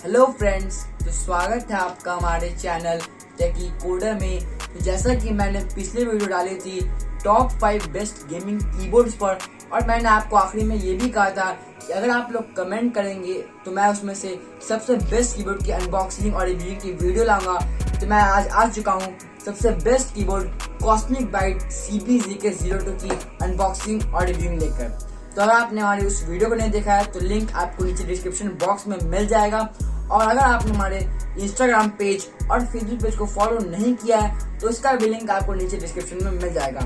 Hello friends, तो स्वागत है आपका हमारे चैनल टेकी कोडर में। तो जैसा कि मैंने पिछले वीडियो डाली थी टॉप 5 बेस्ट गेमिंग कीबोर्ड्स पर, और मैंने आपको आखिरी में ये भी कहा था कि अगर आप लोग कमेंट करेंगे तो मैं उसमें से सबसे बेस्ट कीबोर्ड की अनबॉक्सिंग और रिव्यू की वीडियो लाऊंगा। तो मैं आज आ चुका हूँ सबसे best keyboard cosmic bite CBZK02 की अनबॉक्सिंग और रिव्यू लेकर। तो अगर आपने हमारी उस वीडियो को नहीं देखा है तो लिंक आपको नीचे डिस्क्रिप्शन बॉक्स में मिल जाएगा। और अगर आपने हमारे इंस्टाग्राम पेज और फेसबुक पेज को फॉलो नहीं किया है तो इसका भी लिंक आपको नीचे डिस्क्रिप्शन में मिल जाएगा।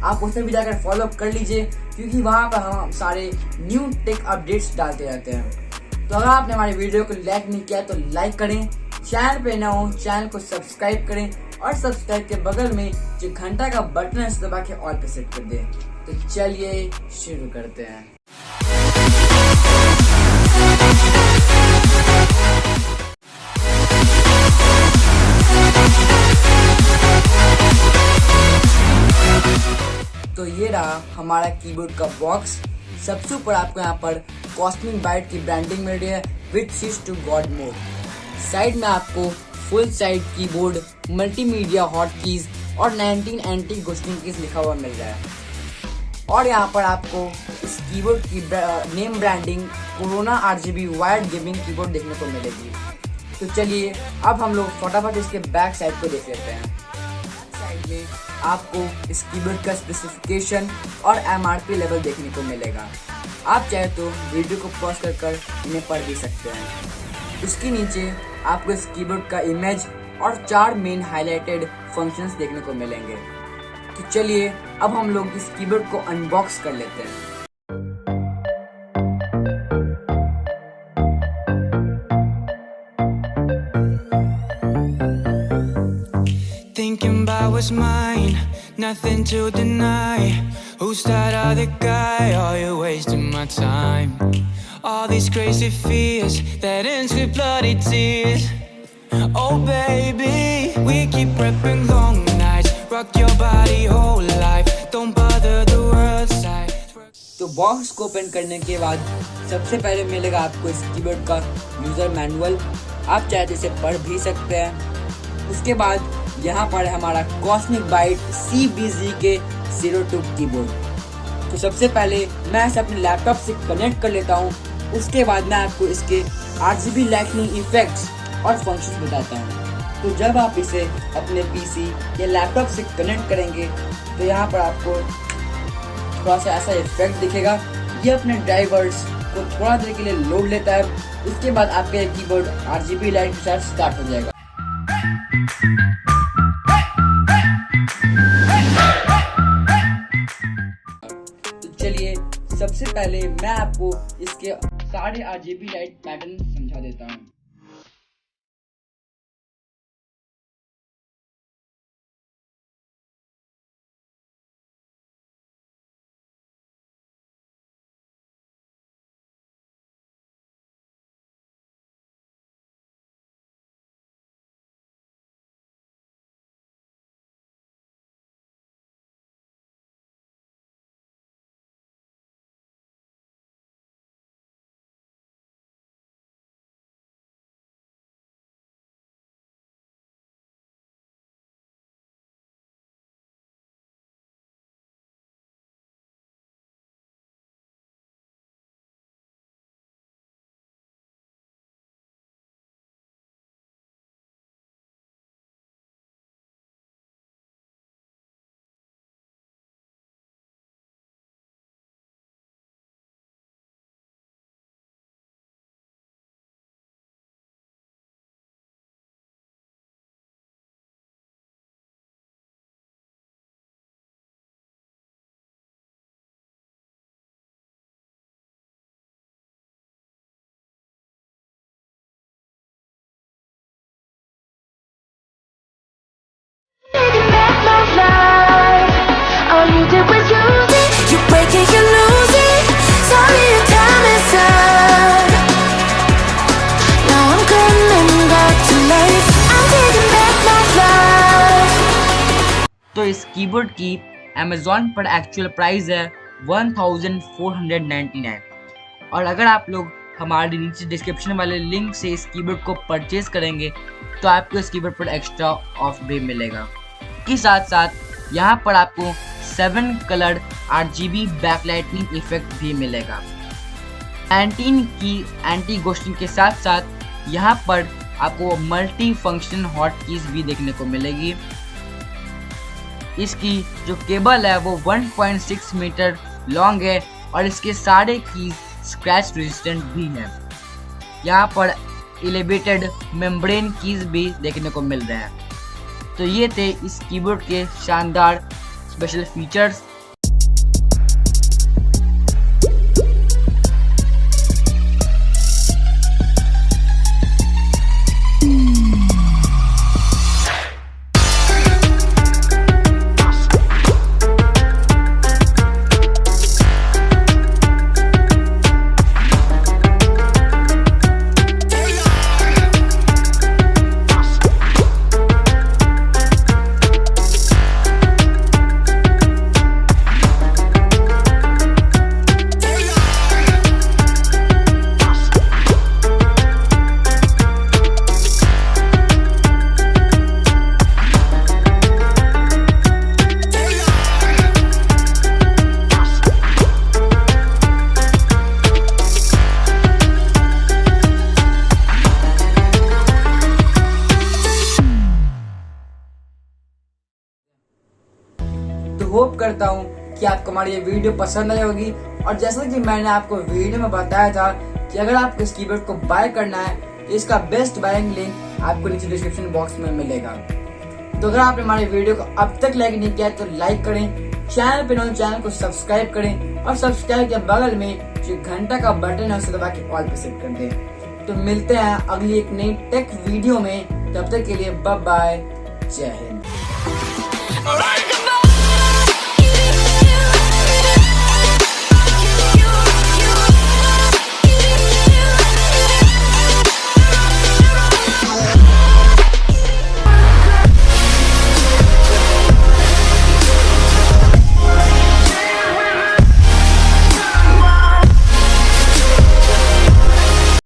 आप उसमें भी जाकर फॉलो कर लीजिए, क्योंकि वहाँ पर हम सारे न्यू टेक अपडेट्स डालते रहते हैं। तो अगर आपने हमारी वीडियो को लाइक नहीं किया तो लाइक करें, चैनल पे न हो चैनल को सब्सक्राइब करें, और सब्सक्राइब के बगल में जो घंटा का बटन है उसे दबा के ऑल पे सेट कर दें। तो चलिए शुरू करते हैं। तो ये रहा हमारा कीबोर्ड का बॉक्स। सबसे ऊपर आपको यहाँ पर कॉस्मिक बाइट की ब्रांडिंग मिल रही है with switch to god mode. Side में आपको full side keyboard, multimedia hotkeys और 19 एंटी घोस्टिंग कीज लिखा हुआ मिल रहा है। और यहाँ पर आपको इस कीबोर्ड की name branding corona RGB wired gaming keyboard देखने को मिलेगी। तो चलिए अब हम लोग फटाफट इसके बैक साइड को देख लेते हैं। साइड में आपको इस कीबोर्ड का स्पेसिफिकेशन और MRP लेवल देखने को मिलेगा। आप चाहे तो वीडियो को पॉज कर इन्हें पढ़ भी सकते हैं। इसके नीचे आपको इस कीबोर्ड का इमेज और 4 मेन हाईलाइटेड फंक्शंस देखने को मिलेंगे। तो चलिए अब हम लोग इस कीबोर्ड को अनबॉक्स कर लेते हैं। Thinking about what's mine, nothing to deny. Who's that other guy? Are you wasting my time? All these crazy fears that ends with bloody tears. Oh baby, we keep prepping long nights. Rock your body whole life. Don't bother the world side. तो box को open करने के बाद सबसे पहले मिलेगा आपको इस कीबोर्ड का यूजर मैनुअल। आप चाहे तो इसे पढ़ भी सकते हैं। उसके बाद यहाँ पर हमारा कॉस्मिक बाइट CBZK02 कीबोर्ड। तो सबसे पहले मैं इसे अपने लैपटॉप से कनेक्ट कर लेता हूँ। उसके बाद मैं आपको इसके RGB लाइटनिंग इफेक्ट्स और फंक्शंस बताता हूँ। तो जब आप इसे अपने PC या लैपटॉप से कनेक्ट करेंगे तो यहाँ पर आपको थोड़ा सा ऐसा इफेक्ट दिखेगा। ये अपने ड्राइवर्स को थोड़ा देर के लिए लोड लेता है। उसके बाद आपका कीबोर्ड RGB लाइट के साथ स्टार्ट हो जाएगा। तो चलिए सबसे पहले मैं आपको इसके सारे RGB लाइट पैटर्न समझा देता हूँ। तो इस कीबोर्ड की Amazon पर एक्चुअल प्राइस है 1499, और अगर आप लोग हमारे नीचे डिस्क्रिप्शन वाले लिंक से इस कीबोर्ड को परचेज करेंगे तो आपको इस कीबोर्ड पर एक्स्ट्रा ऑफ भी मिलेगा। के साथ साथ यहाँ पर आपको 7 कलर्ड RGB बैकलाइटिंग इफेक्ट भी मिलेगा। एंटी घोस्टिंग के साथ साथ यहाँ पर आपको मल्टी फंक्शन हॉट कीज भी देखने को मिलेगी। इसकी जो केबल है वो 1.6 मीटर लॉन्ग है और इसके सारे कीज स्क्रैच रेजिस्टेंट भी हैं। यहाँ पर एलिवेटेड मेम्ब्रेन कीज भी देखने को मिल रहे हैं। तो ये थे इस कीबोर्ड के शानदार स्पेशल फीचर्स। होप करता हूँ कि आपको हमारी ये वीडियो पसंद आई होगी। और जैसा कि मैंने आपको वीडियो में बताया था कि अगर आपको इस कीबोर्ड को बाय करना है तो इसका बेस्ट बाइंग लिंक आपको नीचे डिस्क्रिप्शन बॉक्स में मिलेगा। तो अगर आपने हमारे वीडियो को अब तक लाइक नहीं किया तो लाइक करें, चैनल पे नए चैनल को सब्सक्राइब करें और सब्सक्राइब के बगल में जो घंटा का बटन है उसे दबा के ऑल पे सेट कर दें। तो मिलते हैं अगली एक नई टेक वीडियो में, तब तक के लिए बाय बाय, जय हिंद।